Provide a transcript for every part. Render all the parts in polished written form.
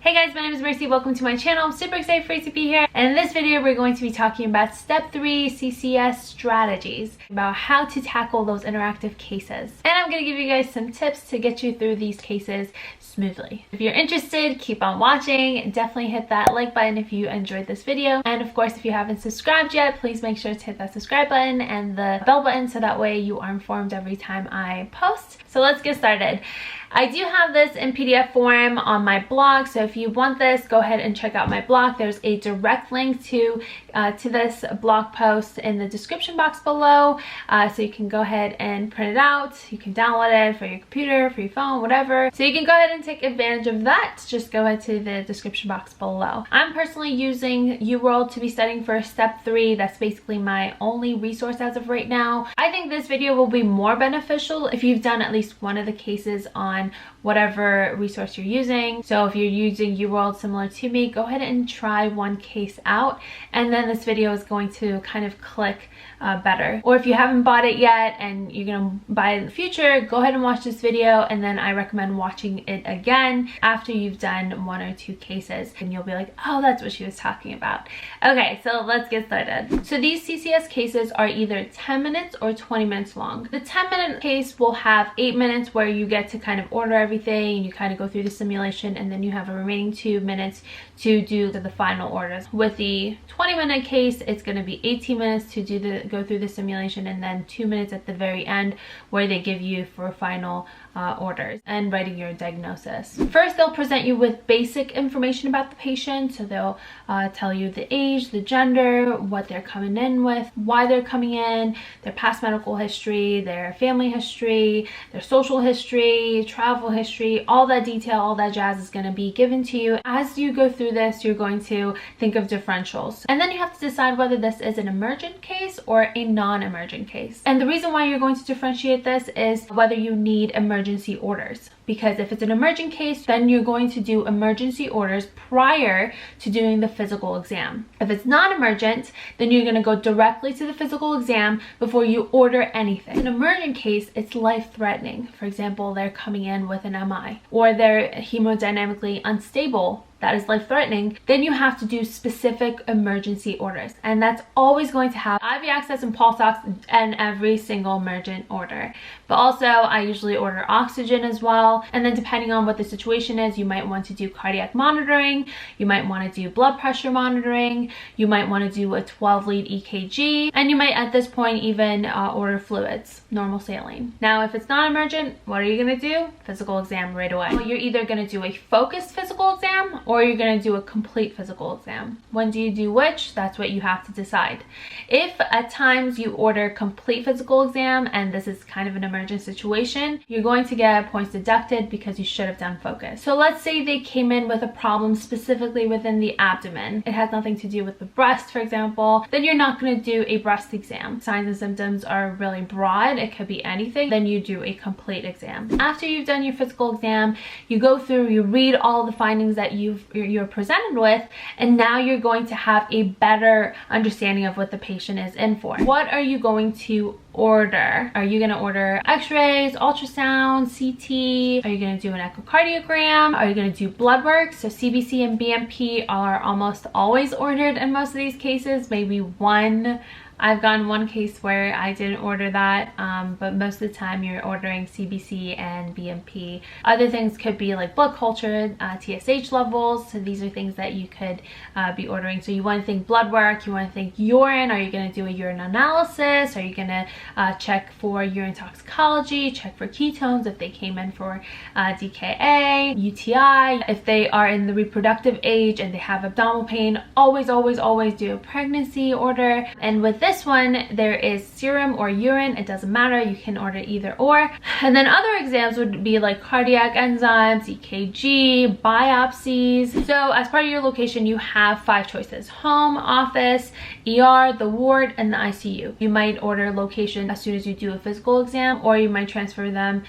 Hey guys, my name is Mursi. Welcome to my channel. I'm super excited for you to be here. And in this video, we're going to be talking about step 3 CCS strategies, about how to tackle those interactive cases. And I'm going to give you guys some tips to get you through these cases smoothly. If you're interested, keep on watching. Definitely hit that like button if you enjoyed this video. And of course, if you haven't subscribed yet, please make sure to hit that subscribe button and the bell button so that way you are informed every time I post. So let's get started. I do have this in PDF form on my blog, so if you want this, go ahead and check out my blog. There's a direct link to this blog post in the description box below, so you can go ahead and print it out. You can download it for your computer, for your phone, whatever. So you can go ahead and take advantage of that. Just go ahead to the description box below. I'm personally using uworld to be studying for step 3. That's basically my only resource as of right now. I think this video will be more beneficial if you've done at least one of the cases on whatever resource you're using. So if you're using uworld similar to me, go ahead and try one case out, and then this video is going to kind of click better. Or if you haven't bought it yet and you're gonna buy it in the future, go ahead and watch this video, and then I recommend watching it again after you've done 1 or 2 cases, and you'll be like, oh, that's what she was talking about. Okay, so let's get started. So these CCS cases are either 10 minutes or 20 minutes long. The 10-minute case will have 8 minutes where you get to kind of order everything and you kind of go through the simulation, and then you have a remaining 2 minutes to do the final orders. With the 20-minute case, it's going to be 18 minutes to go through the simulation, and then 2 minutes at the very end where they give you for final orders and writing your diagnosis. First, they'll present you with basic information about the patient. So they'll tell you the age, the gender, what they're coming in with, why they're coming in, their past medical history, their family history, their social history, travel history. All that detail, all that jazz is going to be given to you. As you go through this, you're going to think of differentials, and then you have to decide whether this is an emergent case or a non-emergent case. And the reason why you're going to differentiate this is whether you need emergency orders, because if it's an emergent case, then you're going to do emergency orders prior to doing the physical exam. If it's non-emergent, then you're going to go directly to the physical exam before you order anything. In an emergent case, it's life-threatening. For example, they're coming in with an MI, or they're hemodynamically unstable. That is life-threatening. Then you have to do specific emergency orders, and that's always going to have IV access and pulse ox in every single emergent order. But also, I usually order oxygen as well, and then depending on what the situation is, you might want to do cardiac monitoring, you might want to do blood pressure monitoring, you might want to do a 12-lead EKG, and you might at this point even order fluids, normal saline. Now, if it's not emergent, what are you going to do? Physical exam right away. Well, you're either going to do a focused physical exam, or you're going to do a complete physical exam. When do you do which? That's what you have to decide. If at times you order complete physical exam and this is kind of an emergent situation, you're going to get points deducted because you should have done focus. So let's say they came in with a problem specifically within the abdomen. It has nothing to do with the breast, for example. Then you're not going to do a breast exam. Signs and symptoms are really broad. It could be anything. Then you do a complete exam. After you've done your physical exam, you go through, you read all the findings that you're presented with, and now you're going to have a better understanding of what the patient is in for. What are you going to order? Are you going to order x-rays, ultrasound, CT? Are you going to do an echocardiogram? Are you going to do blood work? So CBC and BMP are almost always ordered in most of these cases. Maybe one. I've gotten one case where I didn't order that, but most of the time you're ordering CBC and BMP. Other things could be like blood culture, TSH levels. So these are things that you could be ordering. So you want to think blood work, you want to think urine. Are you going to do a urine analysis? Are you going to check for urine toxicology, check for ketones if they came in for DKA, UTI? If they are in the reproductive age and they have abdominal pain, always, always, always do a pregnancy order. And with this one, there is serum or urine. It doesn't matter. You can order either or. And then other exams would be like cardiac enzymes, EKG, biopsies. So as part of your location, you have 5 choices: home, office, ER, the ward, and the ICU. You might order location as soon as you do a physical exam, or you might transfer them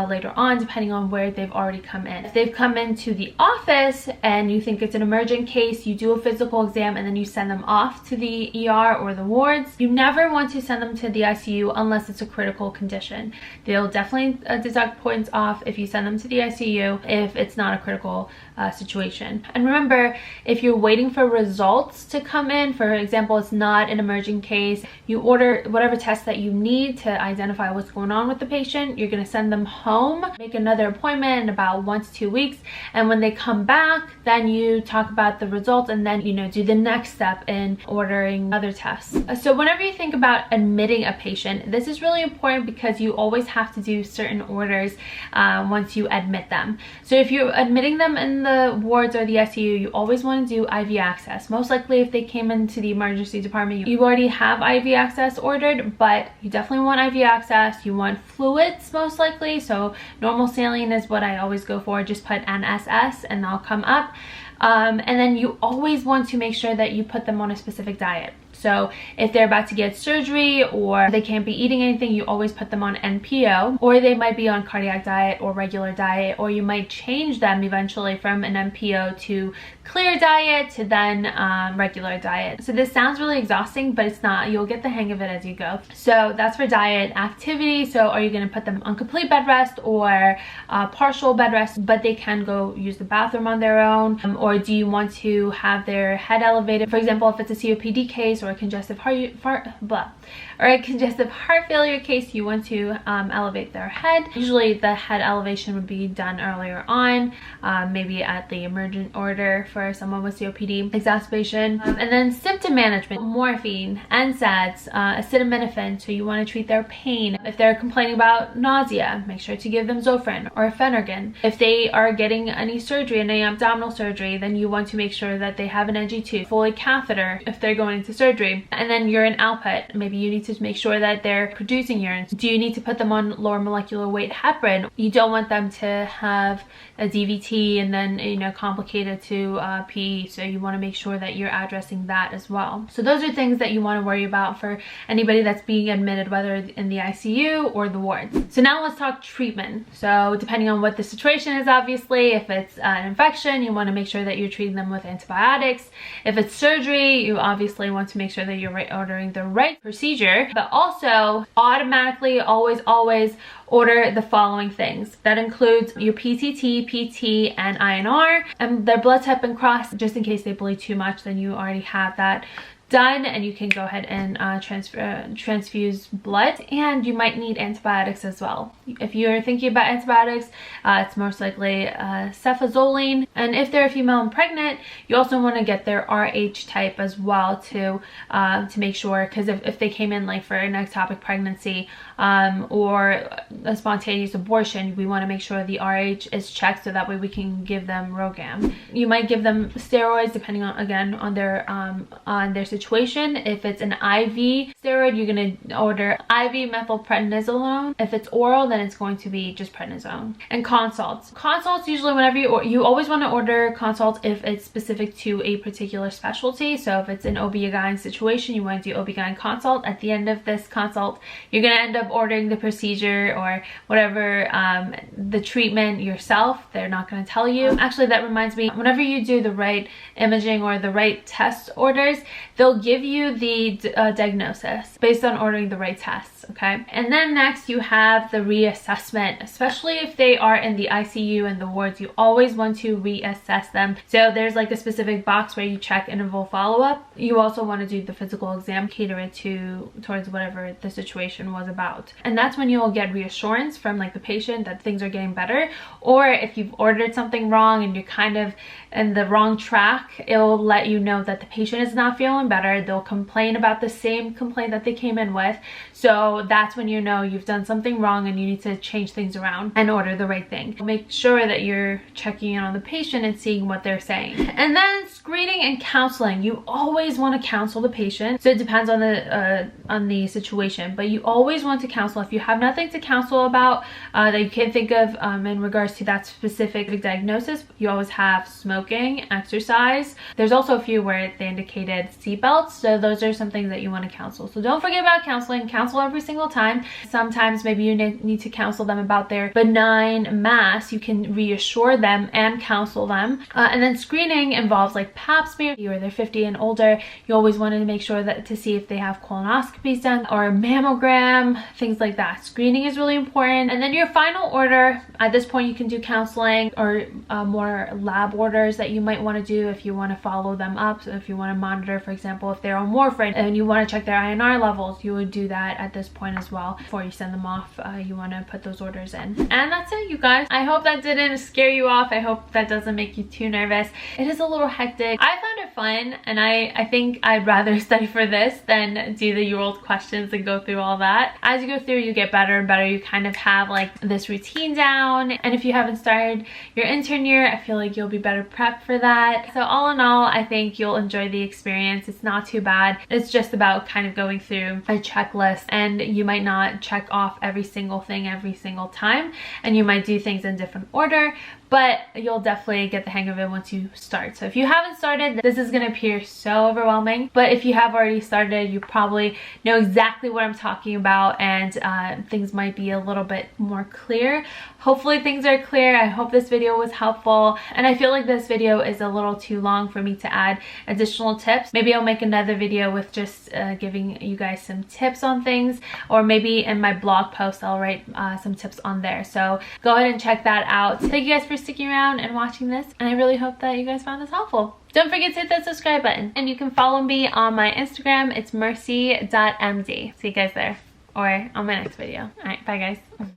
later on depending on where they've already come in. If they've come into the office and you think it's an emergent case, you do a physical exam and then you send them off to the ER or the wards. You never want to send them to the ICU unless it's a critical condition. They'll definitely deduct points off if you send them to the ICU if it's not a critical situation. And remember, if you're waiting for results to come in, for example, it's not an emergent case, you order whatever test that you need to identify what's going on with the patient, you're going to send them home, make another appointment in about 1 to 2 weeks, and when they come back, then you talk about the results, and then, you know, do the next step in ordering other tests. So whenever you think about admitting a patient, this is really important because you always have to do certain orders once you admit them. So if you're admitting them in the wards or the ICU, you always want to do IV access. Most likely if they came into the emergency department, you already have IV access ordered, but you definitely want IV access. You want fluids most likely, so normal saline is what I always go for. Just put NSS and they'll come up. And then you always want to make sure that you put them on a specific diet. So if they're about to get surgery or they can't be eating anything, you always put them on NPO, or they might be on cardiac diet or regular diet, or you might change them eventually from an NPO to clear diet to then regular diet. So this sounds really exhausting, but it's not. You'll get the hang of it as you go. So that's for diet. Activity, so are you going to put them on complete bed rest or partial bed rest, but they can go use the bathroom on their own? Or do you want to have their head elevated? For example, if it's a COPD case or a congestive heart failure case, you want to elevate their head. Usually the head elevation would be done earlier on, maybe at the emergent order for someone with COPD exacerbation. And then symptom management, morphine, NSAIDs, acetaminophen, so you want to treat their pain. If they're complaining about nausea, make sure to give them Zofran or Phenergan. If they are getting any surgery, any abdominal surgery, then you want to make sure that they have an NG2, Foley catheter if they're going into surgery. And then urine output, maybe you need to make sure that they're producing urine. Do you need to put them on lower molecular weight heparin? You don't want them to have a DVT and then, you know, complicated to PE, so you want to make sure that you're addressing that as well. So those are things that you want to worry about for anybody that's being admitted, whether in the ICU or the wards. So now let's talk treatment. So depending on what the situation is, obviously, if it's an infection, you want to make sure that you're treating them with antibiotics. If it's surgery, you obviously want to make sure that you're ordering the right procedure, but also automatically always order the following things. That includes your PTT, PT, and INR, and their blood type and cross. Just in case they bleed too much, then you already have that done, and you can go ahead and transfuse blood. And you might need antibiotics as well. If you're thinking about antibiotics, it's most likely cefazoline. And if they're a female and pregnant, you also want to get their RH type as well to make sure, because if they came in like for an ectopic pregnancy or a spontaneous abortion, we want to make sure the RH is checked so that way we can give them Rogam. You might give them steroids depending on, again, on their situation. If it's an IV steroid, you're going to order IV methylprednisolone. If it's oral, then it's going to be just prednisone. And consults. Consults, usually whenever you always want to order consults if it's specific to a particular specialty. So if it's an OB-GYN situation, you want to do OB-GYN consult. At the end of this consult, you're going to end up ordering the procedure or whatever, the treatment yourself. They're not going to tell you. Actually, that reminds me, whenever you do the right imaging or the right test orders, they'll give you the diagnosis based on ordering the right tests, okay? And then next you have the reassessment. Especially if they are in the ICU and the wards, you always want to reassess them. So there's like a specific box where you check interval follow-up. You also want to do the physical exam, cater it towards whatever the situation was about. And that's when you'll get reassurance from like the patient that things are getting better. Or if you've ordered something wrong and you're kind of in the wrong track, it'll let you know that the patient is not feeling better. They'll complain about the same complaint that they came in with. So that's when you know you've done something wrong and you need to change things around and order the right thing. Make sure that you're checking in on the patient and seeing what they're saying. And then screening and counseling. You always want to counsel the patient. So it depends on the situation, but you always want to counsel. If you have nothing to counsel about that you can think of in regards to that specific diagnosis, you always have smoking, exercise. There's also a few where they indicated seatbelt. felt. So those are some things that you want to counsel. So don't forget about counseling. Counsel every single time. Sometimes maybe you need to counsel them about their benign mass. You can reassure them and counsel them. And then screening involves like pap smear, or they're 50 and older. You always want to make sure that to see if they have colonoscopies done or a mammogram, things like that. Screening is really important. And then your final order, at this point you can do counseling or more lab orders that you might want to do if you want to follow them up. So if you want to monitor, for example, if they're on warfarin and you want to check their INR levels, you would do that at this point as well. Before you send them off, you want to put those orders in. And that's it, you guys. I hope that didn't scare you off. I hope that doesn't make you too nervous. It is a little hectic. I found it fun, and I think I'd rather study for this than do the uworld questions and go through all that. As you go through, you get better and better. You kind of have like this routine down, and if you haven't started your intern year, I feel like you'll be better prepped for that. So all in all, I think you'll enjoy the experience. It's not too bad. It's just about kind of going through a checklist, and you might not check off every single thing every single time, and you might do things in different order, but you'll definitely get the hang of it once you start. So if you haven't started, this is going to appear so overwhelming, but if you have already started, you probably know exactly what I'm talking about, and things might be a little bit more clear. Hopefully things are clear. I hope this video was helpful, and I feel like this video is a little too long for me to add additional tips. Maybe I'll make another video with just giving you guys some tips on things, or maybe in my blog post I'll write some tips on there. So go ahead and check that out. Thank you guys for sticking around and watching this, and I really hope that you guys found this helpful. Don't forget to hit that subscribe button, and you can follow me on my Instagram. It's mursi.md. See you guys there, or on my next video. All right, bye guys.